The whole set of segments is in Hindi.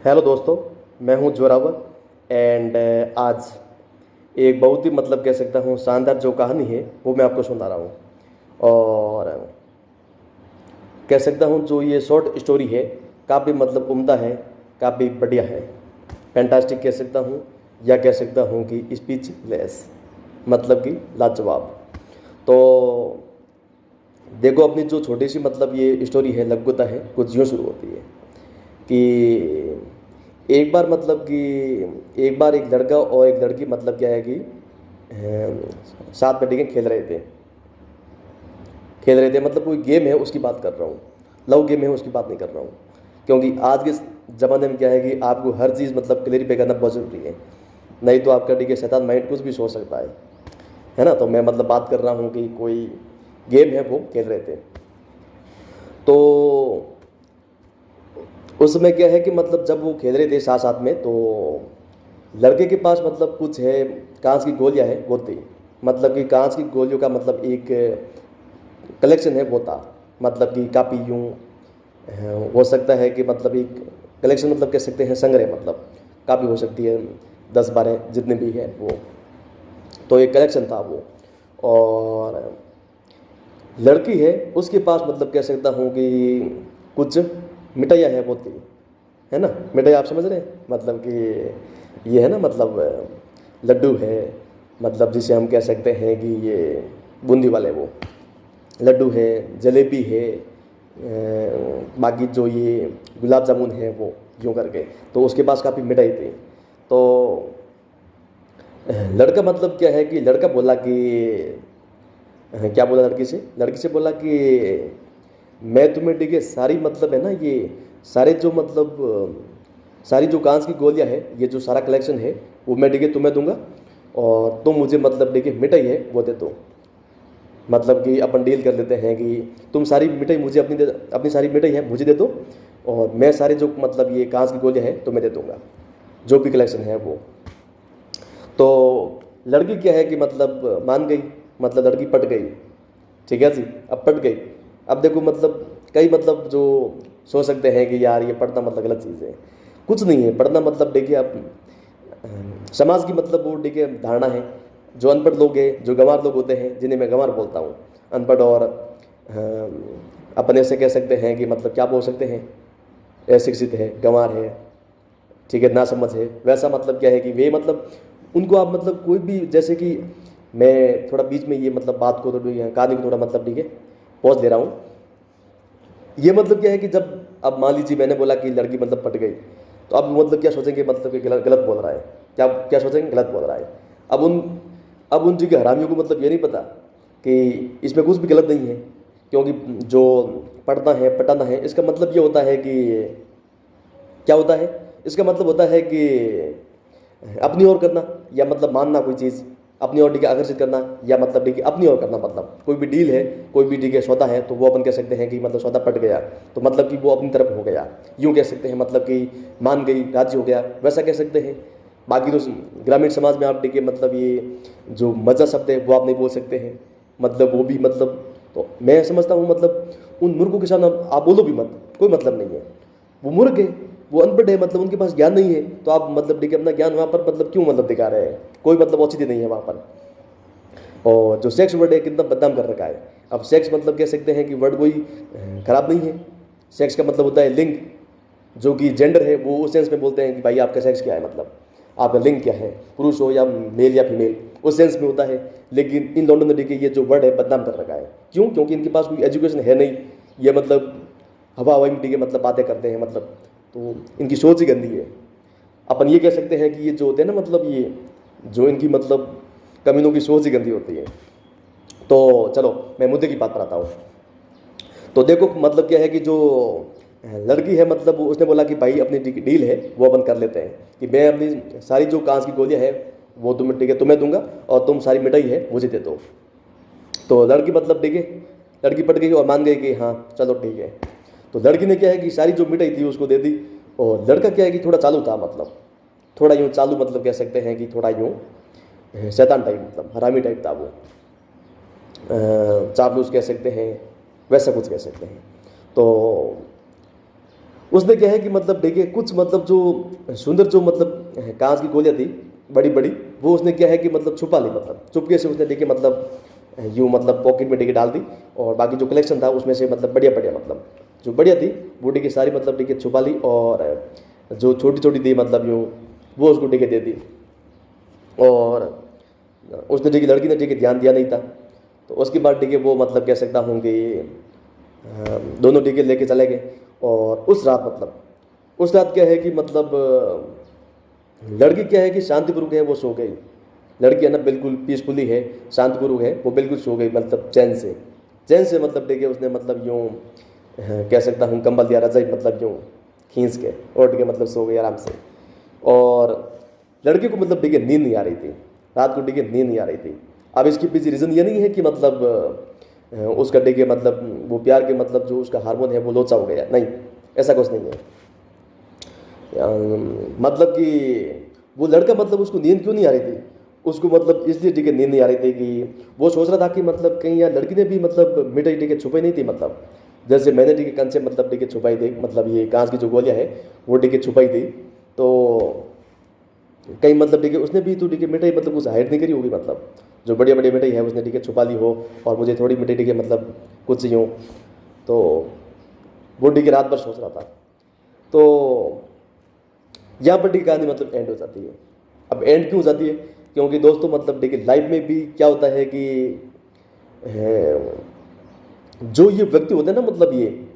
हेलो दोस्तों, मैं हूं जोरावर एंड आज एक बहुत ही कह सकता हूं शानदार जो कहानी है वो मैं आपको सुना रहा हूं। और कह सकता हूं जो ये शॉर्ट स्टोरी है काफ़ी उम्दा है, काफ़ी बढ़िया है, फैंटास्टिक कह सकता हूं या कह सकता हूं कि स्पीचलेस कि लाजवाब। तो देखो, अपनी जो छोटी सी ये स्टोरी है लघुता है, कुछ यूँ शुरू होती है कि एक बार एक लड़का और एक लड़की क्या है कि साथ में ठीक है खेल रहे थे कोई गेम है उसकी बात कर रहा हूँ, लव गेम है उसकी बात नहीं कर रहा हूँ। क्योंकि आज के ज़माने में क्या है कि आपको हर चीज़ क्लियरिफाई करना बहुत ज़रूरी है, नहीं तो आपका ठीक है शैतान माइंड कुछ भी सोच सकता है ना। तो मैं बात कर रहा हूँ कि कोई गेम है वो खेल रहे थे। तो उसमें क्या है कि जब वो खेल रहे थे साथ साथ में, तो लड़के के पास कुछ है, कांच की गोलियां है वो थी, कि कांच की गोलियों का एक कलेक्शन है वो था। कि काफ़ी यूँ हो सकता है कि एक कलेक्शन कह सकते हैं संग्रह, काफ़ी हो सकती है 10-12 जितने भी है वो। तो एक कलेक्शन था वो। और लड़की है उसके पास कह सकता हूँ कि कुछ मिठाइयाँ है वो थी, है ना। मिठाई आप समझ रहे हैं, कि ये है ना लड्डू है, जिसे हम कह सकते हैं कि ये बूंदी वाले वो लड्डू है, जलेबी है, बाकी जो ये गुलाब जामुन है वो यूँ करके। तो उसके पास काफ़ी मिठाई थी। तो लड़का क्या है कि लड़का बोला कि क्या बोला लड़की से बोला कि मैं तुम्हें ठीक है सारी है ना ये सारे जो सारी जो कांच की गोलियां है, ये जो सारा कलेक्शन है वो मैं ठीक है तुम्हें दूंगा, और तुम मुझे ठीक है मिठाई है वो दे दो। कि अपन डील कर लेते हैं कि तुम सारी मिठाई मुझे अपनी सारी मिठाई है मुझे दे दो, और मैं सारे जो ये कांच की गोलियां हैं तुम्हें दे दूंगा, जो भी कलेक्शन है वो। तो लड़की क्या है कि मान गई, लड़की पट गई। ठीक है जी, अब पट गई। अब देखो कई जो सोच सकते हैं कि यार ये पढ़ना गलत चीज़ है। कुछ नहीं है पढ़ना, देखिए आप समाज की वो देखिए धारणा है। जो अनपढ़ लोग हैं, जो गंवार लोग होते हैं, जिन्हें मैं गंवार बोलता हूँ, अनपढ़ और अपन ऐसे कह सकते हैं कि क्या बोल सकते हैं, अशिक्षित है, गंवार है, ठीक है, ना समझ है, वैसा क्या है कि वे उनको आप कोई भी, जैसे कि मैं थोड़ा बीच में ये बात को थोड़ी कहानी को थोड़ा ठीक है पहुँच दे रहा हूँ। ये क्या है कि जब अब मान लीजिए मैंने बोला कि लड़की पट गई, तो अब क्या सोचेंगे कि गलत गलत बोल रहा है, क्या क्या सोचेंगे, गलत बोल रहा है। अब उन जी के हरामियों को ये नहीं पता कि इसमें कुछ भी गलत नहीं है, क्योंकि जो पढ़ना है पटाना है इसका ये होता है कि क्या होता है, इसका होता है कि अपनी ओर करना, या मानना कोई चीज़ अपनी ओर ठीक है आकर्षित करना, या ठीक है अपनी ओर करना। कोई भी डील है, कोई भी ठीक है सौदा है, तो वो अपन कह सकते हैं कि सौदा पट गया, तो कि वो अपनी तरफ हो गया, यूँ कह सकते हैं कि मान गई, राजी हो गया, वैसा कह सकते हैं। बाकी तो ग्रामीण समाज में आप ठीक है ये जो मजा शब्द है वो आप नहीं बोल सकते हैं, वो भी तो मैं समझता हूँ उन मूर्खों के सामने आप बोलो भी मत, कोई नहीं है। वो मूर्ख है, वो अनपढ़ है, उनके पास ज्ञान नहीं है, तो आप ठीक है अपना ज्ञान वहाँ पर क्यों दिखा रहे हैं, कोई औचित्य नहीं है वहाँ पर। और जो सेक्स वर्ड है कितना बदनाम कर रखा है। अब सेक्स कह सकते हैं कि वर्ड कोई खराब नहीं है। सेक्स का होता है लिंग, जो कि जेंडर है, वो उस सेंस में बोलते हैं कि भाई आपका सेक्स क्या है, आपका लिंग क्या है, पुरुष हो या मेल या फीमेल, उस सेंस में होता है। लेकिन इन दोनों ने देखिए ये जो वर्ड है बदनाम कर रखा है। क्यों? क्योंकि इनके पास कोई एजुकेशन है नहीं, ये हवा हवाई में ठीक है बातें करते हैं, तो इनकी सोच ही गंदी है। अपन ये कह सकते हैं कि ये जो होते हैं ना ये जो इनकी कमीनों की सोच ही गंदी होती है। तो चलो मैं मुद्दे की बात पर आता हूँ। तो देखो क्या है कि जो लड़की है उसने बोला कि भाई अपनी डील है वो अपन कर लेते हैं, कि मैं अपनी सारी जो कांच की गोलियां है वो तुम्हें ठीक है तुम्हें दूंगा, और तुम सारी मिठाई है मुझे दे दो। तो लड़की ठीक है लड़की पट गई और मान गई कि हाँ चलो ठीक है। तो लड़की ने क्या है कि सारी जो मिठाई थी उसको दे दी। और लड़का क्या है कि थोड़ा चालू था, थोड़ा यूँ चालू कह सकते हैं कि थोड़ा यूँ शैतान टाइप, हरामी टाइप था वो, चापलूस कह सकते हैं, वैसा कुछ कह सकते हैं। तो उसमें क्या है कि मतलब देखिए कुछ मतलब जो सुंदर जो मतलब कांच की गोलियां थी बड़ी बड़ी, वो उसने क्या है कि मतलब छुपा ली, मतलब चुपके से उसने देखिए मतलब यूँ मतलब पॉकेट में देखिए डाल दी, और बाकी जो कलेक्शन था उसमें से मतलब बढ़िया बढ़िया मतलब जो बढ़िया थी वो देखिए सारी मतलब देखिए छुपा ली, और जो छोटी छोटी थी मतलब यूँ वो उसको देखिए दे दी। और उसने देखिए लड़की ने देखिए ध्यान दिया नहीं था, तो उसके बाद देखिए वो मतलब कह सकता हूँ कि दोनों टिकट लेके चले गए। और उस रात मतलब उस रात क्या है कि मतलब लड़की क्या है कि शांतिपूर्वक है वो सो गई। लड़की है ना बिल्कुल पीसफुली है, शांतिपूर्वक है, वो बिल्कुल सो गई मतलब चैन से मतलब देखिए उसने मतलब यूँ कह सकता हूँ कंबल दिया रजाई मतलब यूँ खींच के उठ के मतलब सो गई आराम से। और लड़के को मतलब देखिए नींद नहीं आ रही थी, रात को देखिए नींद नहीं आ रही थी। अब इसके पीछे रीज़न ये नहीं है कि मतलब उसका देखिए मतलब वो प्यार के मतलब जो उसका हार्मोन है वो लोचा हो गया, नहीं, ऐसा कुछ नहीं है। मतलब कि वो लड़का मतलब उसको नींद क्यों नहीं आ रही थी, उसको मतलब इसलिए ठीक है नींद नहीं आ रही थी कि वो सोच रहा था कि मतलब कहीं यार लड़की ने भी मतलब मिठाई टिके छुपाई नहीं थी, मतलब जैसे मैंने टिके कंचे मतलब टिके छुपाई थी, मतलब ये कांच की जो गोलियां है वो टिके छुपाई थी, तो कहीं मतलब ठीक है उसने भी तो ठीक है मिठाई मतलब कुछ हाइड नहीं करी होगी, मतलब जो बढ़िया बढ़िया मिठाई है उसने ठीक है छुपा ली हो, और मुझे थोड़ी मिठाई ठीक है मतलब कुछ यूँ, तो वो ठीक है रात भर सोच रहा था। तो यहाँ पर ठीक कहानी मतलब एंड हो जाती है। अब एंड क्यों हो जाती है, क्योंकि दोस्तों मतलब देखिए लाइफ में भी क्या होता है कि जो ये व्यक्ति होते हैं ना, मतलब ये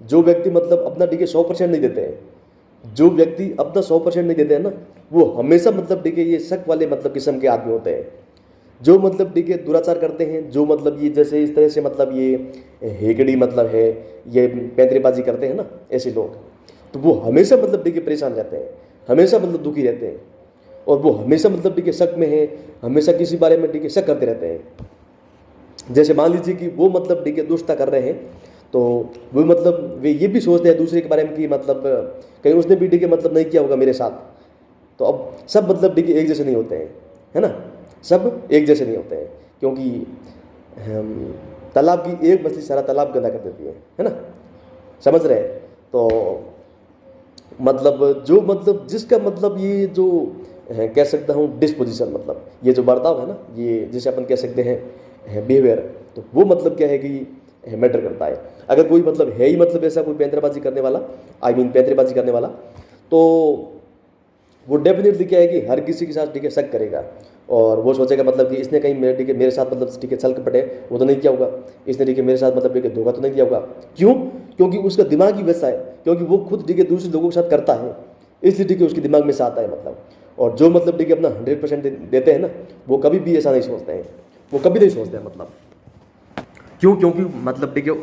जो व्यक्ति मतलब अपना देखिए 100% नहीं देते हैं, जो व्यक्ति अपना 100% नहीं देते हैं ना, वो हमेशा मतलब देखिए ये शक वाले मतलब किस्म के आदमी होते हैं, जो मतलब देखिए दुराचार करते हैं, जो मतलब ये जैसे इस तरह से मतलब ये हेकड़ी मतलब है, ये पैंतरेबाजी करते हैं ना, ऐसे लोग तो वो हमेशा मतलब देखिए परेशान रहते हैं, हमेशा मतलब दुखी रहते हैं, और वो हमेशा मतलब देखिए शक में है, हमेशा किसी बारे में देखिए शक करते रहते हैं। जैसे मान लीजिए कि वो मतलब देखिए दुष्टता कर रहे हैं, तो वो मतलब वे ये भी सोचते हैं दूसरे के बारे में कि मतलब कहीं उसने भी देखिए मतलब नहीं किया होगा मेरे साथ। तो अब सब मतलब देखिए एक जैसे नहीं होते हैं, है ना, सब एक जैसे नहीं होते हैं, क्योंकि तालाब की एक मछली सारा तालाब गंदा कर देती है ना, समझ रहे हैं। तो मतलब जो मतलब जिसका मतलब ये जो कह सकता हूँ डिस्पोजिशन, मतलब ये जो बर्ताव है ना, ये जिसे अपन कह सकते हैं बिहेवियर, तो वो मतलब क्या है कि मैटर करता है। अगर कोई मतलब है ही मतलब ऐसा कोई पैंतरेबाजी करने वाला, आई मीन पैंतरेबाजी करने वाला, तो वो डेफिनेटली क्या है कि हर किसी के साथ ठीक है शक करेगा, और वो सोचेगा मतलब कि इसने कहीं मेरे ठीक है मेरे साथ मतलब ठीक है छल कपट है वो तो नहीं किया होगा, इसने ठीक है मेरे साथ मतलब ठीक है धोखा तो नहीं दिया होगा। क्यों? क्योंकि उसका दिमाग ही वैसा है, क्योंकि वो खुद ठीक है दूसरे लोगों के साथ करता है, इसलिए ठीक है उसके दिमाग में से आता है मतलब। और जो मतलब ठीक है अपना 100% देते हैं ना, वो कभी भी ऐसा नहीं सोचते हैं, वो कभी नहीं सोचते हैं, मतलब क्यों? क्योंकि मतलब ठीक है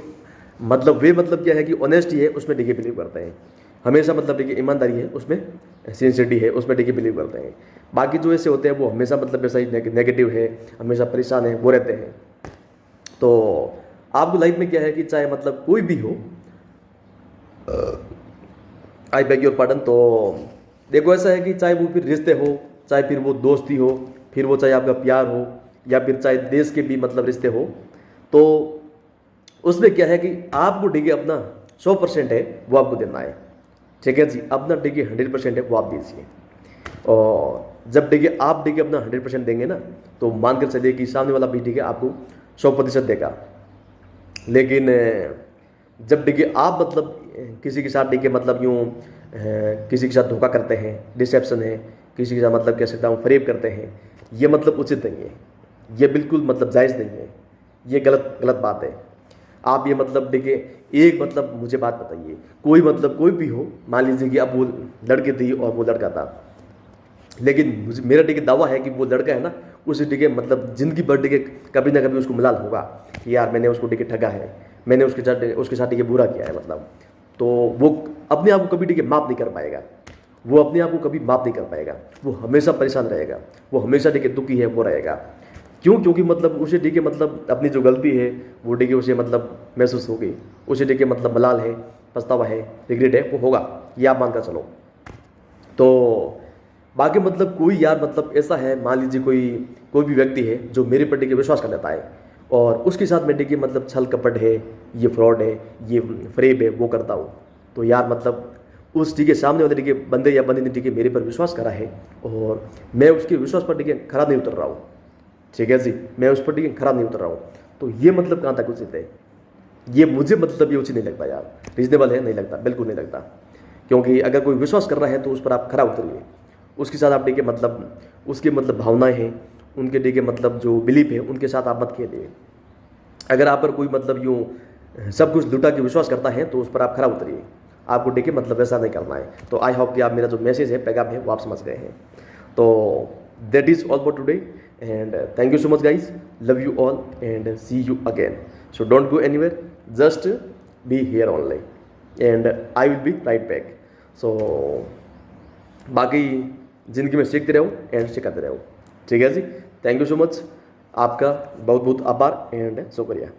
मतलब वे मतलब क्या है कि ऑनेस्टी है उसमें ठीक है बिलीव करते हैं, हमेशा मतलब देखिए ईमानदारी है उसमें, सिंसियरिटी है उसमें देखिए बिलीव करते हैं। बाकी जो ऐसे होते हैं वो हमेशा मतलब ऐसा ही नेगेटिव है, हमेशा परेशान है, वो रहते हैं। तो आपकी लाइफ में क्या है कि चाहे मतलब कोई भी हो, आई बैग योर पार्डन, तो देखो ऐसा है कि चाहे वो फिर रिश्ते हो, चाहे फिर वो दोस्ती हो, फिर वो चाहे आपका प्यार हो, या फिर चाहे देश के भी मतलब रिश्ते हो, तो उसमें क्या है कि आपको ठीक है अपना 100% है वो आपको देना है, ठीक है जी, अपना ठीक है 100% है वो आप दीजिए। और जब ठीक है आप ठीक है अपना 100% देंगे ना, तो मान कर चलिए कि सामने वाला भी ठीक है आपको 100% देगा। लेकिन जब ठीक है आप मतलब किसी के साथ ठीक है मतलब यूँ किसी के साथ धोखा करते हैं, डिसेप्शन है, किसी के साथ मतलब कह सकता हूँ फरेब करते हैं, ये मतलब उचित नहीं है, ये बिल्कुल मतलब जायज़ नहीं है, ये गलत गलत बात है। आप ये मतलब देखिए एक मतलब मुझे बात बताइए, कोई मतलब कोई भी हो, मान लीजिए कि अब वो लड़की थी और वो लड़का था, लेकिन मुझे मेरा ठीक है दावा है कि वो लड़का है ना, उसे ठीक है मतलब जिंदगी भर ठीक है कभी ना कभी उसको मलाल होगा कि यार मैंने उसको ठीक है ठगा है, मैंने उसके साथ ठीक है बुरा किया है, मतलब तो वो अपने आप को कभी ठीक है माफ़ नहीं कर पाएगा, वो अपने आप को कभी माफ़ नहीं कर पाएगा, वो हमेशा परेशान रहेगा, वो हमेशा ठीक है दुखी है वो रहेगा। क्यों? क्योंकि मतलब उसे ठीक है मतलब अपनी जो गलती है वो ठीक है उसे मतलब महसूस होगी, उसे ठीक है मतलब मलाल है, पछतावा है, रिग्रेट है, वो होगा, ये आप मानकर चलो। तो बाकी मतलब कोई यार मतलब ऐसा है, मान लीजिए कोई कोई भी व्यक्ति है जो मेरे पर ठीक है विश्वास कर लेता है, और उसके साथ में ठीक है मतलब छल कपट है, ये फ्रॉड है, ये फरेब है, वो करता हूँ, तो यार मतलब उस ठीक है सामने वाले ठीक है बंदे या बंदी ने ठीक है मेरे पर विश्वास करा है और मैं उसके विश्वास पर ठीक है खरा नहीं उतर रहा हूँ, ठीक है जी, मैं उस पर ठीक है खरा नहीं उतर रहा हूँ, तो ये मतलब कहाँ तक उचित है? ये मुझे मतलब ये उचित नहीं लगता यार, रीजनेबल है नहीं लगता, बिल्कुल नहीं लगता। क्योंकि अगर कोई विश्वास कर रहा है तो उस पर आप खरा उतरिए, उसके साथ आप ठीक है मतलब उसकी मतलब भावनाएं हैं, उनके ठीक है मतलब जो बिलीफ है उनके साथ आप मत खेलिए। अगर आप पर कोई मतलब यूँ सब कुछ लुटा के विश्वास करता है तो उस पर आप खरा उतरिए, आपको ठीक है मतलब वैसा नहीं करना है। तो आई होप कि आप मेरा जो मैसेज है पैगाम है वो आप समझ गए हैं। तो that is all for today and thank you so much guys, love you all and see you again. So don't go anywhere, just be here only and I will be right back. So बाकी ज़िंदगी में सीखते रहो एंड सिखाते रहो, ठीक है जी। थैंक यू सो मच, आपका बहुत बहुत आभार एंड शुक्रिया।